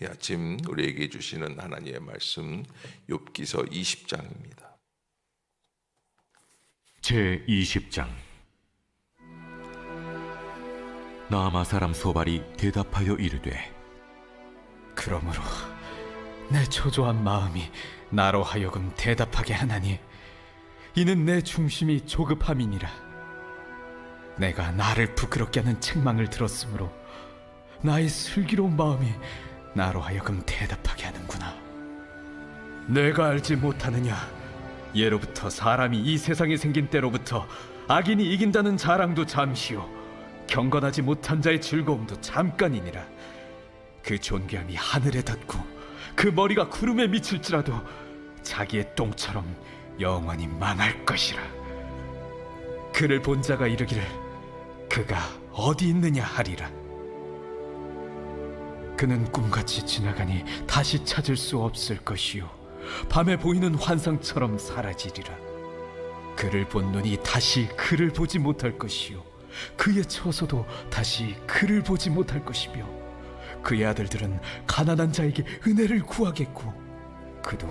이 아침 우리에게 주시는 하나님의 말씀 욥기서 20장입니다. 제 20장. 나아마 사람 소발이 대답하여 이르되, 그러므로 내 초조한 마음이 나로 하여금 대답하게 하나니 이는 내 중심이 조급함이니라. 내가 나를 부끄럽게 하는 책망을 들었으므로 나의 슬기로운 마음이 나로 하여금 대답하게 하는구나. 내가 알지 못하느냐? 예로부터 사람이 이 세상에 생긴 때로부터 악인이 이긴다는 자랑도 잠시요 경건하지 못한 자의 즐거움도 잠깐이니라. 그 존귀함이 하늘에 닿고 그 머리가 구름에 미칠지라도 자기의 똥처럼 영원히 망할 것이라. 그를 본 자가 이르기를 그가 어디 있느냐 하리라. 그는 꿈같이 지나가니 다시 찾을 수 없을 것이요 밤에 보이는 환상처럼 사라지리라. 그를 본 눈이 다시 그를 보지 못할 것이요 그의 처소도 다시 그를 보지 못할 것이며 그의 아들들은 가난한 자에게 은혜를 구하겠고 그도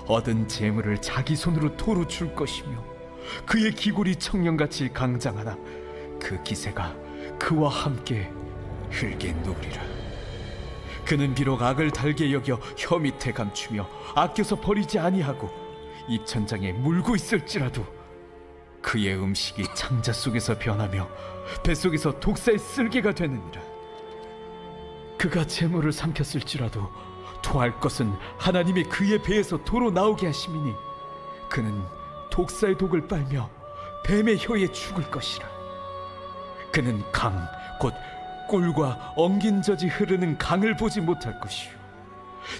얻은 재물을 자기 손으로 토로 줄 것이며 그의 기골이 청년같이 강장하나 그 기세가 그와 함께 흙에 누우리라. 그는 비록 악을 달게 여겨 혀 밑에 감추며 아껴서 버리지 아니하고 입천장에 물고 있을지라도 그의 음식이 창자 속에서 변하며 뱃속에서 독사의 쓸개가 되느니라. 그가 재물을 삼켰을지라도 토할 것은 하나님이 그의 배에서 도로 나오게 하심이니 그는 독사의 독을 빨며 뱀의 혀에 죽을 것이라. 그는 강 곧 꿀과 엉긴 젖이 흐르는 강을 보지 못할 것이요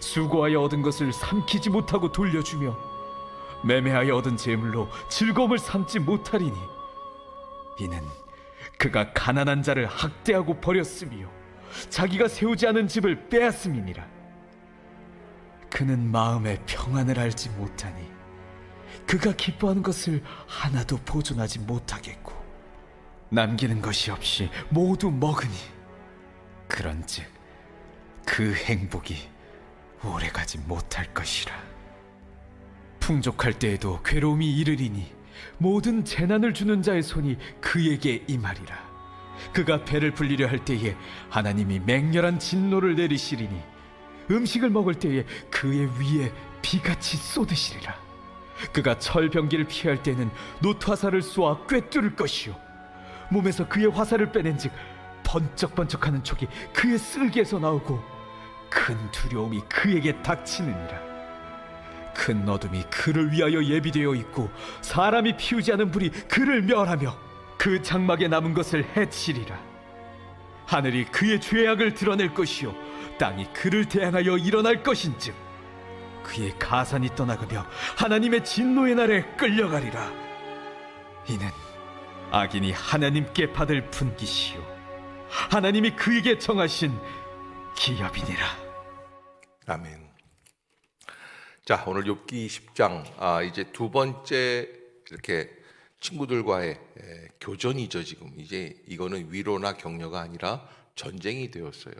수고하여 얻은 것을 삼키지 못하고 돌려주며 매매하여 얻은 재물로 즐거움을 삼지 못하리니 이는 그가 가난한 자를 학대하고 버렸으며 자기가 세우지 않은 집을 빼앗음이니라. 그는 마음의 평안을 알지 못하니 그가 기뻐하는 것을 하나도 보존하지 못하겠고 남기는 것이 없이 모두 먹으니 그런즉 그 행복이 오래가지 못할 것이라. 풍족할 때에도 괴로움이 이르리니 모든 재난을 주는 자의 손이 그에게 임하리라. 그가 배를 불리려 할 때에 하나님이 맹렬한 진노를 내리시리니 음식을 먹을 때에 그의 위에 비같이 쏟으시리라. 그가 철병기를 피할 때는 놋화살을 쏘아 꿰뚫을 것이요 몸에서 그의 화살을 빼낸즉 번쩍번쩍하는 촉이 그의 쓸개에서 나오고 큰 두려움이 그에게 닥치느니라. 큰 어둠이 그를 위하여 예비되어 있고 사람이 피우지 않은 불이 그를 멸하며 그 장막에 남은 것을 해치리라. 하늘이 그의 죄악을 드러낼 것이요 땅이 그를 대항하여 일어날 것인즉 그의 가산이 떠나가며 하나님의 진노의 날에 끌려가리라. 이는 악인이 하나님께 받을 분깃이요 하나님이 그에게 정하신 기업이니라. 아멘. 자, 오늘 욥기 20장 이제 두 번째 이렇게 친구들과의 교전이죠. 지금 이제 이거는 위로나 격려가 아니라 전쟁이 되었어요.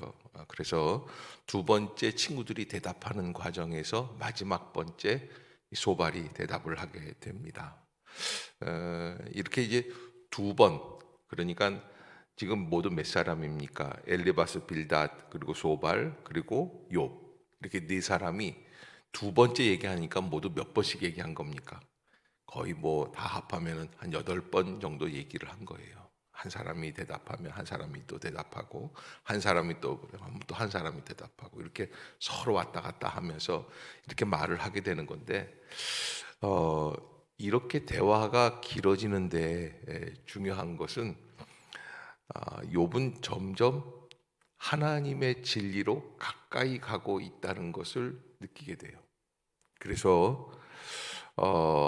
그래서 두 번째 친구들이 대답하는 과정에서 마지막 번째 소발이 대답을 하게 됩니다. 이렇게 이제 두 번, 그러니까 지금 모두 몇 사람입니까? 엘리바스, 빌닷, 그리고 소발, 그리고 욥, 이렇게 네 사람이 두 번째 얘기하니까 모두 몇 번씩 얘기한 겁니까? 거의 뭐 다 합하면은 한 8번 정도 얘기를 한 거예요. 한 사람이 대답하면 한 사람이 또 대답하고 한 사람이 또 한 사람이 대답하고 이렇게 서로 왔다 갔다 하면서 이렇게 말을 하게 되는 건데 이렇게 대화가 길어지는데 중요한 것은 욥은 점점 하나님의 진리로 가까이 가고 있다는 것을 느끼게 돼요. 그래서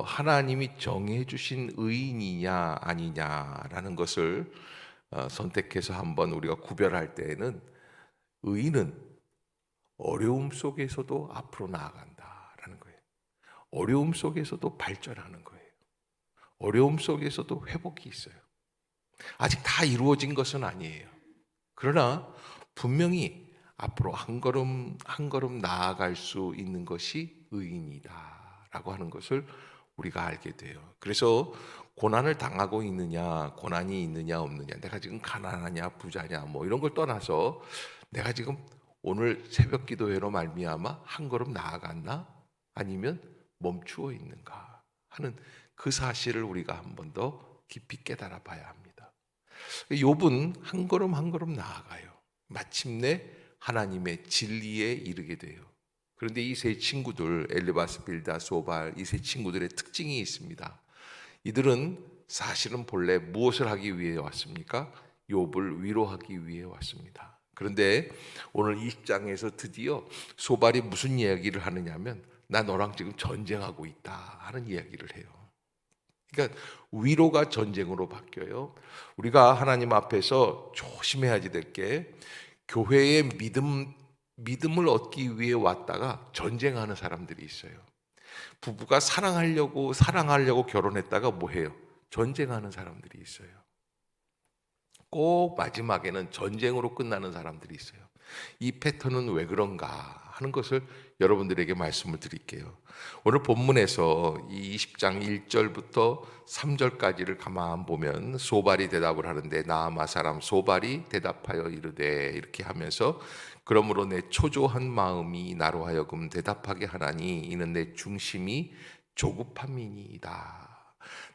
하나님이 정해 주신 의인이냐 아니냐라는 것을 선택해서 한번 우리가 구별할 때에는 의인은 어려움 속에서도 앞으로 나아간다라는 거예요. 어려움 속에서도 발전하는 거예요. 어려움 속에서도 회복이 있어요. 아직 다 이루어진 것은 아니에요. 그러나 분명히 앞으로 한 걸음 한 걸음 나아갈 수 있는 것이 의인이다라고 하는 것을 우리가 알게 돼요. 그래서 고난을 당하고 있느냐, 고난이 있느냐 없느냐, 내가 지금 가난하냐 부자냐 뭐 이런 걸 떠나서 내가 지금 오늘 새벽 기도회로 말미암아 한 걸음 나아갔나 아니면 멈추어 있는가 하는 그 사실을 우리가 한 번 더 깊이 깨달아 봐야 합니다. 욥은 한 걸음 한 걸음 나아가요. 마침내 하나님의 진리에 이르게 돼요. 그런데 이 세 친구들, 엘리바스, 빌다, 소발, 이 세 친구들의 특징이 있습니다. 이들은 사실은 본래 무엇을 하기 위해 왔습니까? 욥을 위로하기 위해 왔습니다. 그런데 오늘 20장에서 드디어 소발이 무슨 이야기를 하느냐면 나 너랑 지금 전쟁하고 있다 하는 이야기를 해요. 그러니까 위로가 전쟁으로 바뀌어요. 우리가 하나님 앞에서 조심해야지 될 게 교회의 믿음을 얻기 위해 왔다가 전쟁하는 사람들이 있어요. 부부가 사랑하려고 결혼했다가 뭐 해요? 전쟁하는 사람들이 있어요. 꼭 마지막에는 전쟁으로 끝나는 사람들이 있어요. 이 패턴은 왜 그런가 하는 것을 여러분들에게 말씀을 드릴게요. 오늘 본문에서 이 20장 1절부터 3절까지를 가만 보면 소발이 대답을 하는데 나아마 사람 소발이 대답하여 이르되 이렇게 하면서 그러므로 내 초조한 마음이 나로 하여금 대답하게 하나니 이는 내 중심이 조급함이니이다.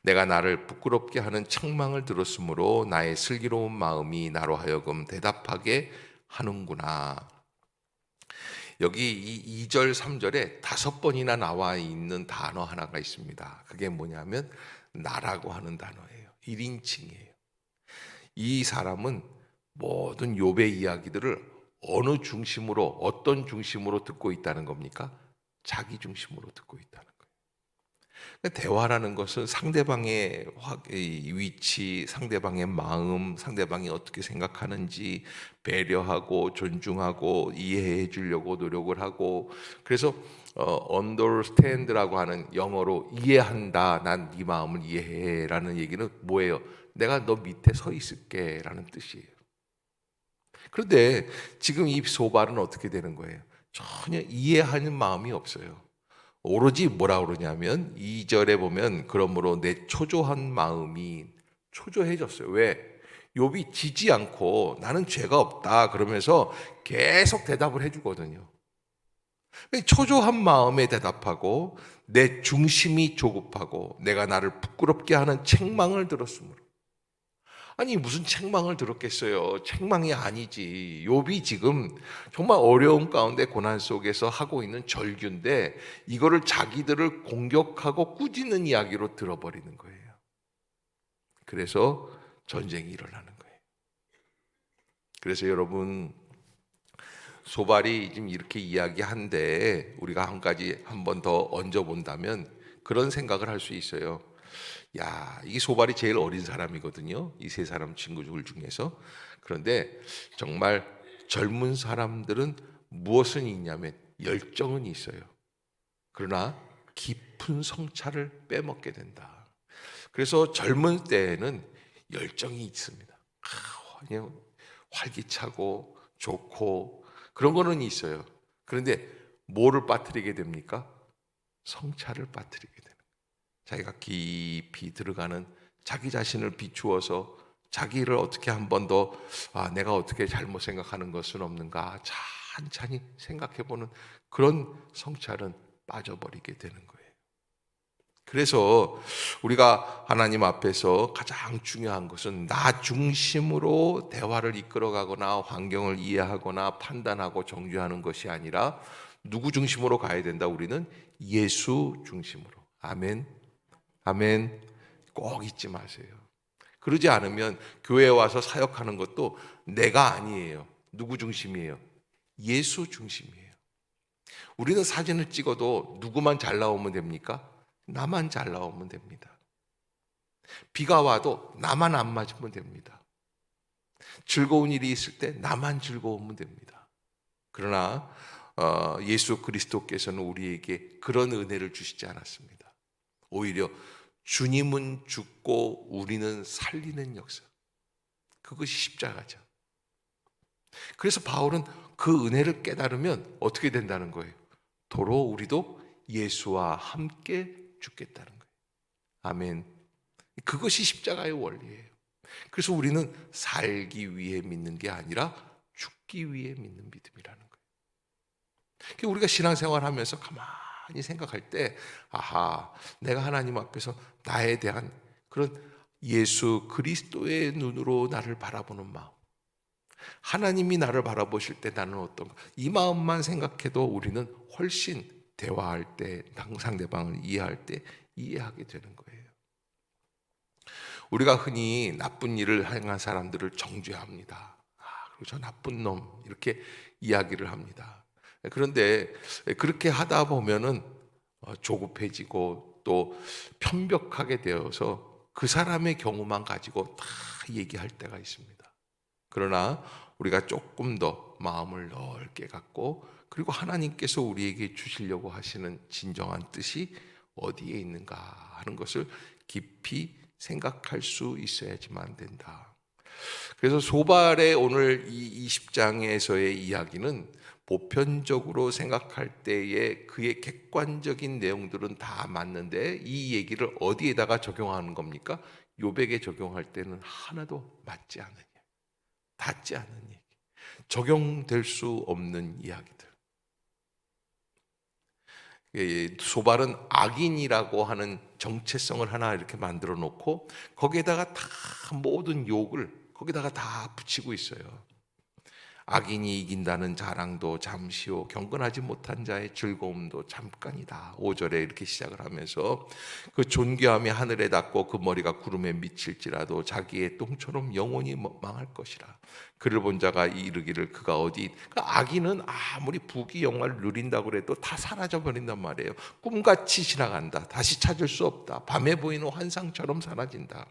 내가 나를 부끄럽게 하는 책망을 들었으므로 나의 슬기로운 마음이 나로 하여금 대답하게 하는구나. 여기 이 2절 3절에 5번이나 나와 있는 단어 하나가 있습니다. 그게 뭐냐면 나라고 하는 단어예요. 1인칭이에요. 이 사람은 모든 욥의 이야기들을 어느 중심으로, 어떤 중심으로 듣고 있다는 겁니까? 자기 중심으로 듣고 있다는 거예요. 대화라는 것은 상대방의 위치, 상대방의 마음, 상대방이 어떻게 생각하는지 배려하고 존중하고 이해해 주려고 노력을 하고, 그래서 understand라고 하는 영어로 이해한다, 난 네 마음을 이해해 라는 얘기는 뭐예요? 내가 너 밑에 서 있을게 라는 뜻이에요. 그런데 지금 이 소발은 어떻게 되는 거예요? 전혀 이해하는 마음이 없어요. 오로지 뭐라 그러냐면 2절에 보면 그러므로 내 초조한 마음이 초조해졌어요. 왜? 욥이 지지 않고 나는 죄가 없다 그러면서 계속 대답을 해주거든요. 초조한 마음에 대답하고 내 중심이 조급하고 내가 나를 부끄럽게 하는 책망을 들었으므로. 아니 무슨 책망을 들었겠어요. 책망이 아니지. 욥이 지금 정말 어려운 가운데 고난 속에서 하고 있는 절규인데 이거를 자기들을 공격하고 꾸짖는 이야기로 들어버리는 거예요. 그래서 전쟁이 일어나는 거예요. 그래서 여러분 소발이 지금 이렇게 이야기한데 우리가 한 가지 한 번 더 얹어본다면 그런 생각을 할 수 있어요. 야, 이 소발이 제일 어린 사람이거든요. 이 세 사람 친구들 중에서. 그런데 정말 젊은 사람들은 무엇은 있냐면 열정은 있어요. 그러나 깊은 성찰을 빼먹게 된다. 그래서 젊은 때에는 열정이 있습니다. 그냥 활기차고 좋고 그런 거는 있어요. 그런데 뭐를 빠뜨리게 됩니까? 성찰을 빠뜨리게 돼요. 자기가 깊이 들어가는 자기 자신을 비추어서 자기를 어떻게 한 번 더 내가 어떻게 잘못 생각하는 것은 없는가 찬찬히 생각해보는 그런 성찰은 빠져버리게 되는 거예요. 그래서 우리가 하나님 앞에서 가장 중요한 것은 나 중심으로 대화를 이끌어가거나 환경을 이해하거나 판단하고 정죄하는 것이 아니라 누구 중심으로 가야 된다? 우리는 예수 중심으로. 아멘. 아멘. 꼭 잊지 마세요. 그러지 않으면 교회에 와서 사역하는 것도 내가 아니에요. 누구 중심이에요? 예수 중심이에요. 우리는 사진을 찍어도 누구만 잘 나오면 됩니까? 나만 잘 나오면 됩니다. 비가 와도 나만 안 맞으면 됩니다. 즐거운 일이 있을 때 나만 즐거우면 됩니다. 그러나 예수 그리스도께서는 우리에게 그런 은혜를 주시지 않았습니다. 오히려 주님은 죽고 우리는 살리는 역사. 그것이 십자가죠. 그래서 바울은 그 은혜를 깨달으면 어떻게 된다는 거예요? 도로 우리도 예수와 함께 죽겠다는 거예요. 아멘. 그것이 십자가의 원리예요. 그래서 우리는 살기 위해 믿는 게 아니라 죽기 위해 믿는 믿음이라는 거예요. 우리가 신앙생활하면서 가만히 생각할 때, 아하, 내가 하나님 앞에서 나에 대한 그런 예수 그리스도의 눈으로 나를 바라보는 마음, 하나님이 나를 바라보실 때 나는 어떤가, 이 마음만 생각해도 우리는 훨씬 대화할 때, 상대방을 이해할 때 이해하게 되는 거예요. 우리가 흔히 나쁜 일을 행한 사람들을 정죄합니다. 그리고 저 나쁜 놈 이렇게 이야기를 합니다. 그런데 그렇게 하다 보면은 조급해지고 또 편벽하게 되어서 그 사람의 경우만 가지고 다 얘기할 때가 있습니다. 그러나 우리가 조금 더 마음을 넓게 갖고, 그리고 하나님께서 우리에게 주시려고 하시는 진정한 뜻이 어디에 있는가 하는 것을 깊이 생각할 수 있어야지만 된다. 그래서 소발의 오늘 이 20장에서의 이야기는 보편적으로 생각할 때에 그의 객관적인 내용들은 다 맞는데, 이 얘기를 어디에다가 적용하는 겁니까? 욥에게 적용할 때는 하나도 맞지 않은 얘기, 닿지 않은 얘기, 적용될 수 없는 이야기들. 소발은 악인이라고 하는 정체성을 하나 이렇게 만들어 놓고 거기에다가 다 모든 욕을 거기다가 다 붙이고 있어요. 악인이 이긴다는 자랑도 잠시요, 경건하지 못한 자의 즐거움도 잠깐이다. 5절에 이렇게 시작을 하면서 그 존귀함이 하늘에 닿고 그 머리가 구름에 미칠지라도 자기의 똥처럼 영원히 망할 것이라. 그를 본 자가 이르기를 그가 어디. 그러니까 악인은 아무리 부귀영화를 누린다고 해도 다 사라져 버린단 말이에요. 꿈같이 지나간다. 다시 찾을 수 없다. 밤에 보이는 환상처럼 사라진다.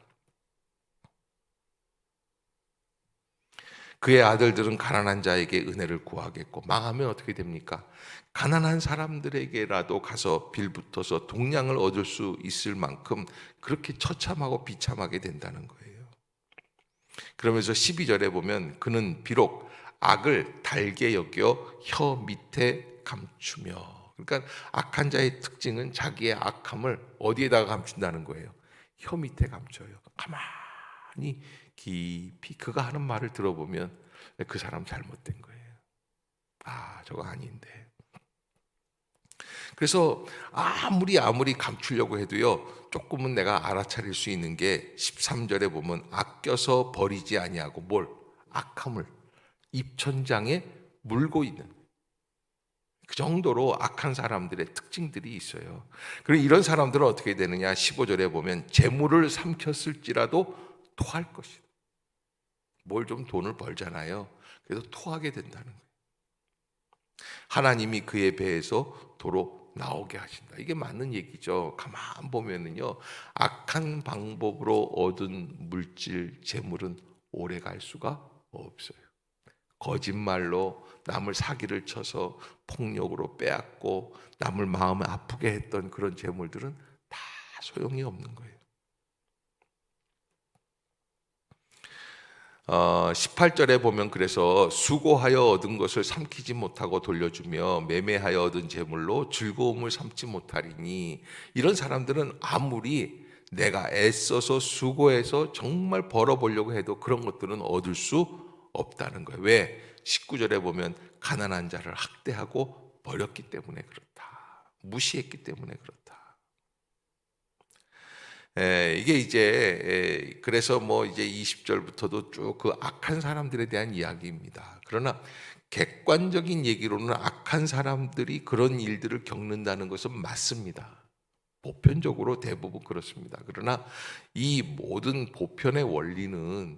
그의 아들들은 가난한 자에게 은혜를 구하겠고, 망하면 어떻게 됩니까? 가난한 사람들에게라도 가서 빌붙어서 동량을 얻을 수 있을 만큼 그렇게 처참하고 비참하게 된다는 거예요. 그러면서 12절에 보면 그는 비록 악을 달게 여겨 혀 밑에 감추며, 그러니까 악한 자의 특징은 자기의 악함을 어디에다가 감춘다는 거예요? 혀 밑에 감춰요. 가만히 깊이 그가 하는 말을 들어보면 그 사람 잘못된 거예요. 저거 아닌데. 그래서 아무리 감추려고 해도요, 조금은 내가 알아차릴 수 있는 게 13절에 보면 아껴서 버리지 아니하고 뭘? 악함을 입천장에 물고 있는, 그 정도로 악한 사람들의 특징들이 있어요. 그리고 이런 사람들은 어떻게 되느냐? 15절에 보면 재물을 삼켰을지라도 토할 것이다. 뭘 좀 돈을 벌잖아요. 그래서 토하게 된다는 거예요. 하나님이 그의 배에서 도로 나오게 하신다. 이게 맞는 얘기죠. 가만 보면은요, 악한 방법으로 얻은 물질, 재물은 오래 갈 수가 없어요. 거짓말로 남을 사기를 쳐서 폭력으로 빼앗고 남을 마음을 아프게 했던 그런 재물들은 다 소용이 없는 거예요. 18절에 보면 그래서 수고하여 얻은 것을 삼키지 못하고 돌려주며 매매하여 얻은 재물로 즐거움을 삼지 못하리니, 이런 사람들은 아무리 내가 애써서 수고해서 정말 벌어보려고 해도 그런 것들은 얻을 수 없다는 거예요. 왜? 19절에 보면 가난한 자를 학대하고 버렸기 때문에 그렇다. 무시했기 때문에 그렇다. 이게 이제 그래서 뭐 이제 20절부터도 쭉 그 악한 사람들에 대한 이야기입니다. 그러나 객관적인 얘기로는 악한 사람들이 그런 일들을 겪는다는 것은 맞습니다. 보편적으로 대부분 그렇습니다. 그러나 이 모든 보편의 원리는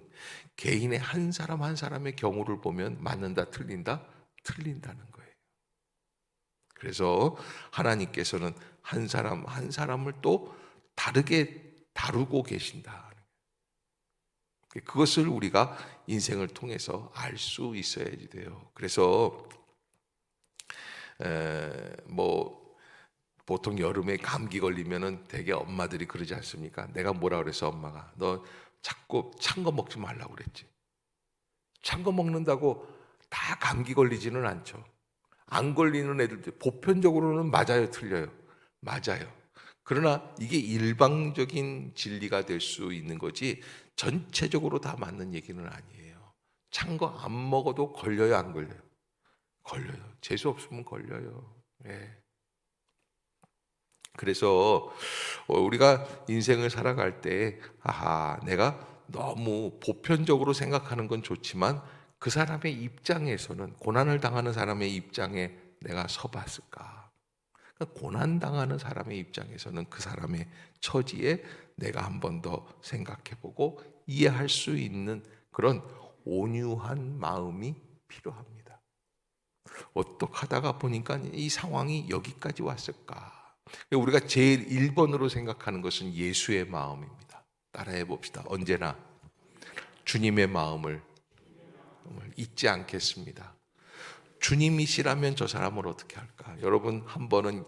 개인의 한 사람 한 사람의 경우를 보면 맞는다, 틀린다, 틀린다는 거예요. 그래서 하나님께서는 한 사람 한 사람을 또 다르게 다루고 계신다. 그것을 우리가 인생을 통해서 알 수 있어야지 돼요. 그래서 뭐 보통 여름에 감기 걸리면은 되게 엄마들이 그러지 않습니까? 내가 뭐라 그래서 엄마가 너 자꾸 찬 거 먹지 말라고 그랬지. 찬 거 먹는다고 다 감기 걸리지는 않죠. 안 걸리는 애들도 보편적으로는 맞아요, 틀려요? 맞아요. 그러나 이게 일방적인 진리가 될 수 있는 거지 전체적으로 다 맞는 얘기는 아니에요. 찬 거 안 먹어도 걸려요, 안 걸려요? 걸려요. 재수 없으면 걸려요. 예. 그래서 우리가 인생을 살아갈 때 내가 너무 보편적으로 생각하는 건 좋지만 그 사람의 입장에서는, 고난을 당하는 사람의 입장에 내가 서봤을까? 그러니까 고난 당하는 사람의 입장에서는 그 사람의 처지에 내가 한 번 더 생각해보고 이해할 수 있는 그런 온유한 마음이 필요합니다. 어떻게 하다가 보니까 이 상황이 여기까지 왔을까? 우리가 제일 1번으로 생각하는 것은 예수의 마음입니다. 따라해 봅시다. 언제나 주님의 마음을 잊지 않겠습니다. 주님이시라면 저 사람을 어떻게 할까? 여러분, 한 번은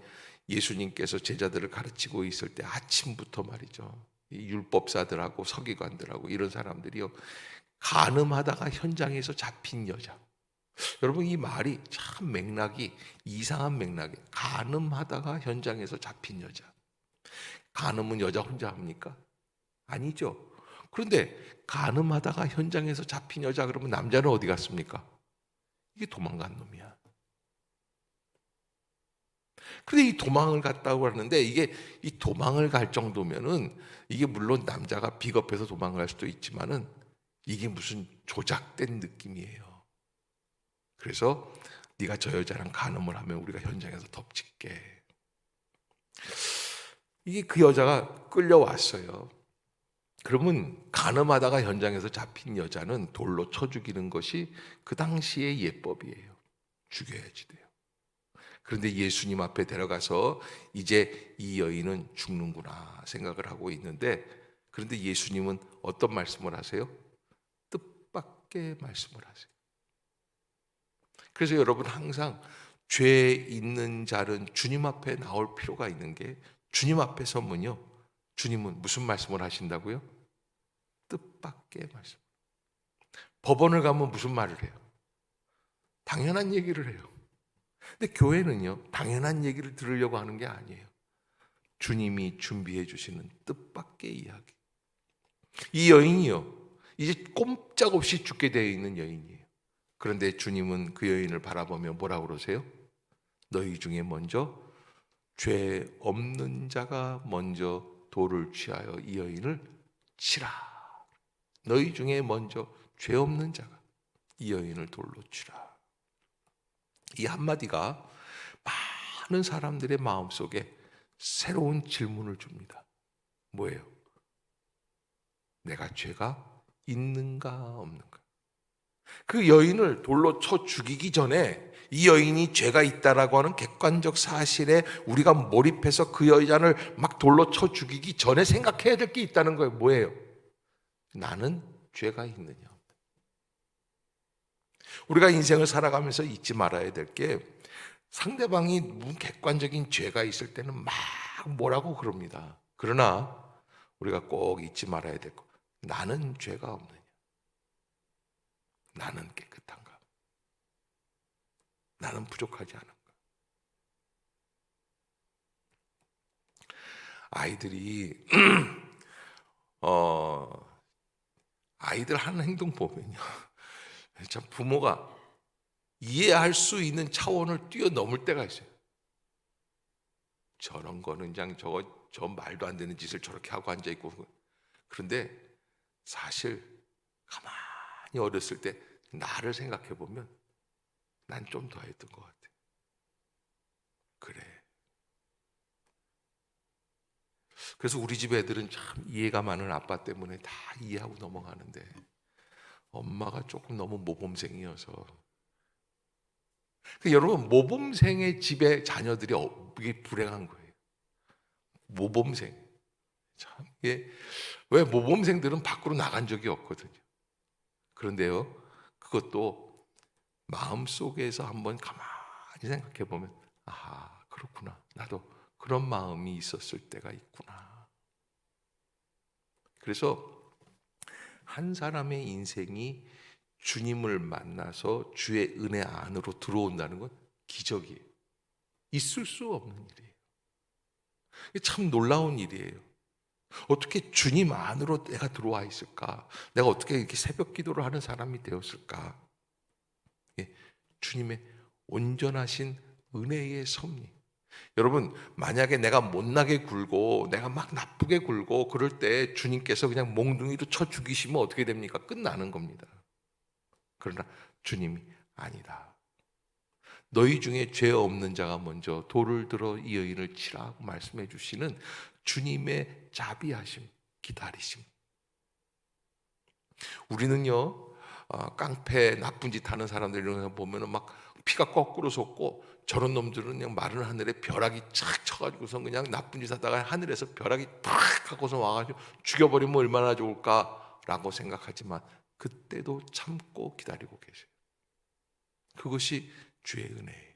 예수님께서 제자들을 가르치고 있을 때 아침부터 말이죠, 이 율법사들하고 서기관들하고 이런 사람들이요, 간음하다가 현장에서 잡힌 여자. 여러분, 이 말이 참 맥락이 이상한 맥락이에요. 간음하다가 현장에서 잡힌 여자. 간음은 여자 혼자 합니까? 아니죠. 그런데 간음하다가 현장에서 잡힌 여자 그러면 남자는 어디 갔습니까? 이게 도망간 놈이야. 근데 이 도망을 갔다고 하는데 이 도망을 갈 정도면은 이게 물론 남자가 비겁해서 도망갈 수도 있지만은 이게 무슨 조작된 느낌이에요. 그래서 네가 저 여자랑 간음을 하면 우리가 현장에서 덮칠게. 이게 그 여자가 끌려왔어요. 그러면 간음하다가 현장에서 잡힌 여자는 돌로 쳐 죽이는 것이 그 당시의 예법이에요. 죽여야지 돼요. 그런데 예수님 앞에 데려가서 이제 이 여인은 죽는구나 생각을 하고 있는데, 그런데 예수님은 어떤 말씀을 하세요? 뜻밖의 말씀을 하세요. 그래서 여러분, 항상 죄 있는 자는 주님 앞에 나올 필요가 있는 게, 주님 앞에 서면요, 주님은 무슨 말씀을 하신다고요? 뜻밖의 말씀. 법원을 가면 무슨 말을 해요? 당연한 얘기를 해요. 근데 교회는요, 당연한 얘기를 들으려고 하는 게 아니에요. 주님이 준비해 주시는 뜻밖의 이야기. 이 여인이요, 이제 꼼짝없이 죽게 되어 있는 여인이에요. 그런데 주님은 그 여인을 바라보며 뭐라고 그러세요? 너희 중에 먼저 죄 없는 자가 먼저 돌을 취하여 이 여인을 치라. 너희 중에 먼저 죄 없는 자가 이 여인을 돌로 치라. 이 한마디가 많은 사람들의 마음속에 새로운 질문을 줍니다. 뭐예요? 내가 죄가 있는가 없는가? 그 여인을 돌로 쳐 죽이기 전에 이 여인이 죄가 있다라고 하는 객관적 사실에 우리가 몰입해서 그 여자를 막 돌로 쳐 죽이기 전에 생각해야 될 게 있다는 거예요. 뭐예요? 나는 죄가 있느냐? 우리가 인생을 살아가면서 잊지 말아야 될 게, 상대방이 무슨 객관적인 죄가 있을 때는 막 뭐라고 그럽니다. 그러나 우리가 꼭 잊지 말아야 될 거, 나는 죄가 없느냐? 나는 깨끗한가? 나는 부족하지 않은가? 아이들이 아이들 하는 행동 보면요, 참 부모가 이해할 수 있는 차원을 뛰어넘을 때가 있어요. 저런 거는 그냥 저 말도 안 되는 짓을 저렇게 하고 앉아 있고. 그런데 사실 가만히 어렸을 때 나를 생각해 보면 난 좀 더 했던 것 같아. 그래. 그래서 우리 집 애들은 참 이해가 많은 아빠 때문에 다 이해하고 넘어가는데, 엄마가 조금 너무 모범생이어서. 여러분, 모범생의 집에 자녀들이 이게 불행한 거예요. 모범생. 참, 이게 왜 모범생들은 밖으로 나간 적이 없거든요. 그런데요, 그것도 마음속에서 한번 가만히 생각해 보면, 아하, 그렇구나. 나도 그런 마음이 있었을 때가 있구나. 그래서 한 사람의 인생이 주님을 만나서 주의 은혜 안으로 들어온다는 건 기적이에요. 있을 수 없는 일이에요. 이게 참 놀라운 일이에요. 어떻게 주님 안으로 내가 들어와 있을까? 내가 어떻게 이렇게 새벽 기도를 하는 사람이 되었을까? 예, 주님의 온전하신 은혜의 섭리. 여러분, 만약에 내가 못나게 굴고 내가 막 나쁘게 굴고 그럴 때 주님께서 그냥 몽둥이로 쳐 죽이시면 어떻게 됩니까? 끝나는 겁니다. 그러나 주님이 아니다. 너희 중에 죄 없는 자가 먼저 돌을 들어 이 여인을 치라고 말씀해 주시는 주님의 자비하심, 기다리심. 우리는요, 깡패 나쁜 짓 하는 사람들 이런 거 보면은 막 피가 거꾸로 솟고, 저런 놈들은 그냥 마른 하늘에 벼락이 착 쳐가지고서 그냥 나쁜 짓 하다가 하늘에서 벼락이 탁 하고서 와가지고 죽여버리면 얼마나 좋을까라고 생각하지만 그때도 참고 기다리고 계세요. 그것이 주의 은혜예요.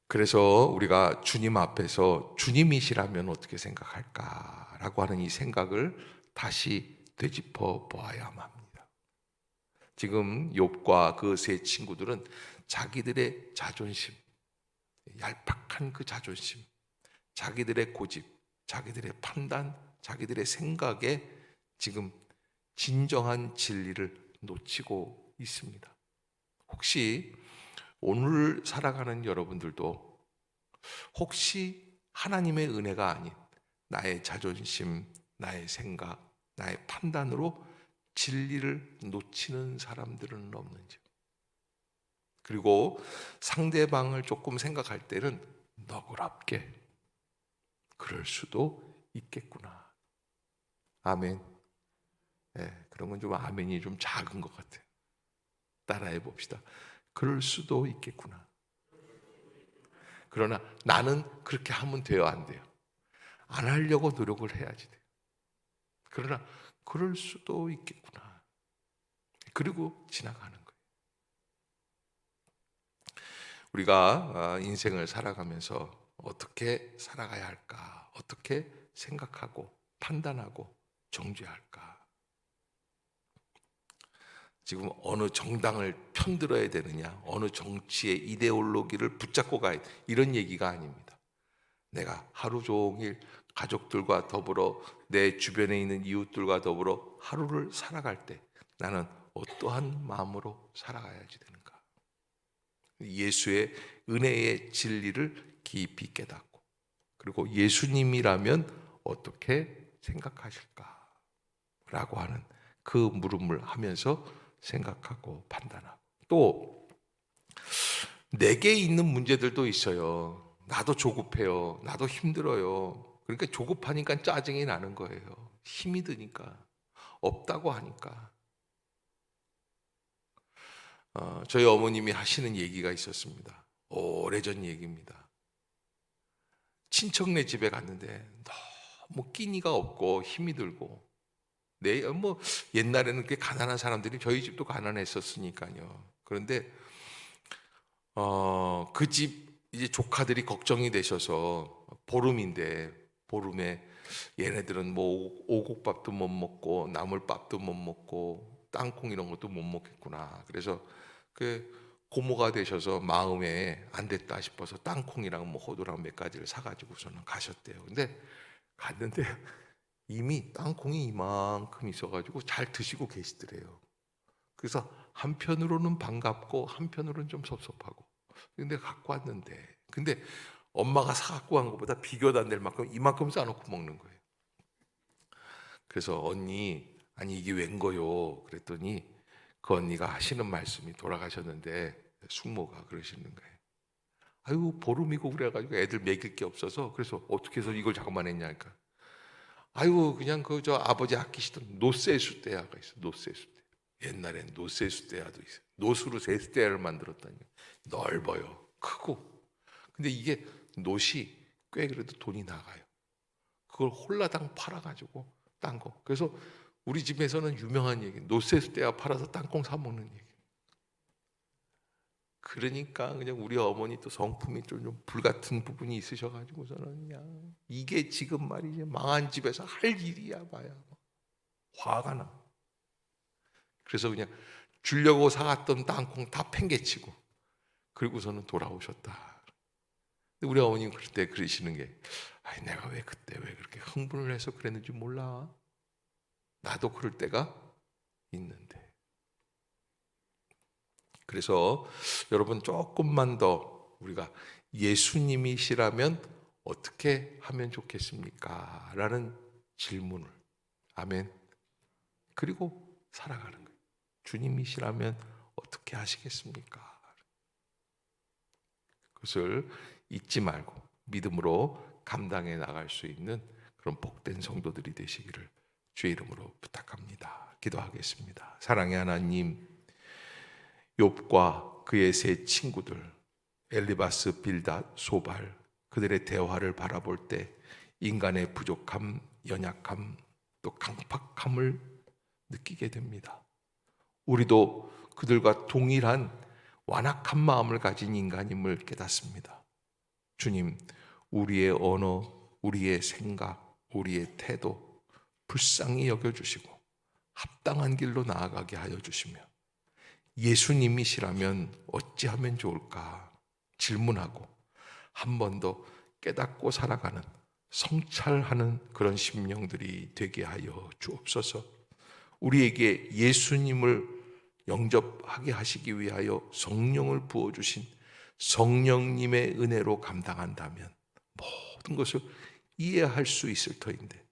그래서 우리가 주님 앞에서 주님이시라면 어떻게 생각할까라고 하는 이 생각을 다시 되짚어 보아야만 합니다. 지금 욥과 그 세 친구들은 자기들의 자존심, 얄팍한 그 자존심, 자기들의 고집, 자기들의 판단, 자기들의 생각에 지금 진정한 진리를 놓치고 있습니다. 혹시 오늘 살아가는 여러분들도 혹시 하나님의 은혜가 아닌 나의 자존심, 나의 생각, 나의 판단으로 진리를 놓치는 사람들은 없는지, 그리고 상대방을 조금 생각할 때는 너그럽게 그럴 수도 있겠구나. 아멘. 네, 그런 건 좀 아멘이 좀 작은 것 같아요. 따라해 봅시다. 그럴 수도 있겠구나. 그러나 나는 그렇게 하면 돼요, 안 돼요? 안 하려고 노력을 해야지 돼요. 그러나 그럴 수도 있겠구나. 그리고 지나가는 거예요. 우리가 인생을 살아가면서 어떻게 살아가야 할까? 어떻게 생각하고 판단하고 정죄할까? 지금 어느 정당을 편들어야 되느냐, 어느 정치의 이데올로기를 붙잡고 가야 돼, 이런 얘기가 아닙니다. 내가 하루 종일 가족들과 더불어 내 주변에 있는 이웃들과 더불어 하루를 살아갈 때 나는 어떠한 마음으로 살아가야지 되는가? 예수의 은혜의 진리를 깊이 깨닫고, 그리고 예수님이라면 어떻게 생각하실까? 라고 하는 그 물음을 하면서 생각하고 판단하고, 또 내게 있는 문제들도 있어요. 나도 조급해요. 나도 힘들어요. 그러니까 조급하니까 짜증이 나는 거예요. 힘이 드니까, 없다고 하니까. 저희 어머님이 하시는 얘기가 있었습니다. 오래전 얘기입니다. 친척네 집에 갔는데 너무 끼니가 없고 힘이 들고, 뭐 옛날에는 꽤 가난한 사람들이, 저희 집도 가난했었으니까요. 그런데 그 집 이제 조카들이 걱정이 되셔서 보름인데, 보름에 얘네들은 뭐 오곡밥도 못 먹고 나물밥도 못 먹고 땅콩 이런 것도 못 먹겠구나. 그래서 그 고모가 되셔서 마음에 안 됐다 싶어서 땅콩이랑 뭐 호두랑 몇 가지를 사가지고서는 가셨대요. 근데 갔는데 이미 땅콩이 이만큼 있어가지고 잘 드시고 계시더래요. 그래서 한편으로는 반갑고 한편으로는 좀 섭섭하고, 근데 갖고 왔는데, 근데 엄마가 사갖고 간 것보다 비교도 안 될 만큼 이만큼 싸놓고 먹는 거예요. 그래서 언니, 아니 이게 웬거요? 그랬더니 그 언니가 하시는 말씀이, 돌아가셨는데 숙모가 그러시는 거예요. 아유, 보름이고 그래가지고 애들 먹일 게 없어서, 그래서 어떻게 해서 이걸 잠깐만 했냐니까. 아유, 그냥 그 저 아버지 아끼시던 노쇠수대야가 있어. 노쇠수대. 옛날엔 노쇠수대야도 있어. 노수로 세수대야를 만들었다니. 넓어요. 크고. 근데 이게 노시 꽤 그래도 돈이 나가요. 그걸 홀라당 팔아가지고 딴 거. 그래서 우리 집에서는 유명한 얘기, 노쇠수대야 팔아서 땅콩 사 먹는 얘기. 그러니까 그냥 우리 어머니 또 성품이 좀 불같은 부분이 있으셔가지고서는 그냥 이게 지금 말이지 망한 집에서 할 일이야 봐야. 화가 나. 그래서 그냥 주려고 사갔던 땅콩 다 팽개치고 그리고서는 돌아오셨다. 근데 우리 어머님 그때 그러시는 게, 아이, 내가 왜 그때 왜 그렇게 흥분을 해서 그랬는지 몰라. 나도 그럴 때가 있는데. 그래서 여러분, 조금만 더 우리가 예수님이시라면 어떻게 하면 좋겠습니까? 라는 질문을, 아멘, 그리고 살아가는 거예요. 주님이시라면 어떻게 하시겠습니까? 그것을 잊지 말고 믿음으로 감당해 나갈 수 있는 그런 복된 성도들이 되시기를 주의 이름으로 부탁합니다. 기도하겠습니다. 사랑의 하나님, 욥과 그의 세 친구들 엘리바스, 빌닷, 소발, 그들의 대화를 바라볼 때 인간의 부족함, 연약함, 또 강팍함을 느끼게 됩니다. 우리도 그들과 동일한 완악한 마음을 가진 인간임을 깨닫습니다. 주님, 우리의 언어, 우리의 생각, 우리의 태도 불쌍히 여겨주시고 합당한 길로 나아가게 하여 주시며, 예수님이시라면 어찌하면 좋을까 질문하고 한 번 더 깨닫고 살아가는, 성찰하는 그런 심령들이 되게 하여 주옵소서. 우리에게 예수님을 영접하게 하시기 위하여 성령을 부어주신 성령님의 은혜로 감당한다면 모든 것을 이해할 수 있을 터인데,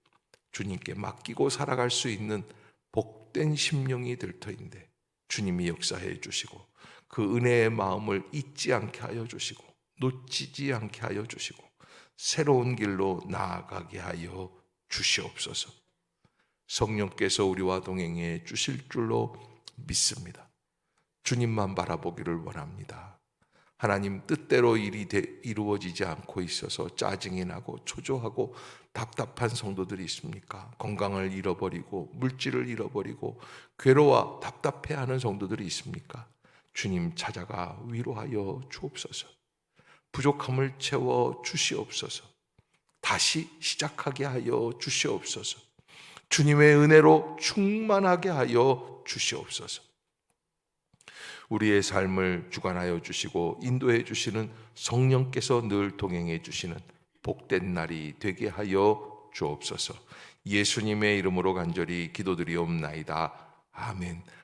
주님께 맡기고 살아갈 수 있는 복된 심령이 될 터인데, 주님이 역사해 주시고 그 은혜의 마음을 잊지 않게 하여 주시고 놓치지 않게 하여 주시고 새로운 길로 나아가게 하여 주시옵소서. 성령께서 우리와 동행해 주실 줄로 믿습니다. 주님만 바라보기를 원합니다. 하나님 뜻대로 일이 이루어지지 않고 있어서 짜증이 나고 초조하고 답답한 성도들이 있습니까? 건강을 잃어버리고 물질을 잃어버리고 괴로워 답답해하는 성도들이 있습니까? 주님 찾아가 위로하여 주옵소서. 부족함을 채워 주시옵소서. 다시 시작하게 하여 주시옵소서. 주님의 은혜로 충만하게 하여 주시옵소서. 우리의 삶을 주관하여 주시고 인도해 주시는 성령께서 늘 동행해 주시는 복된 날이 되게 하여 주옵소서. 예수님의 이름으로 간절히 기도드리옵나이다. 아멘.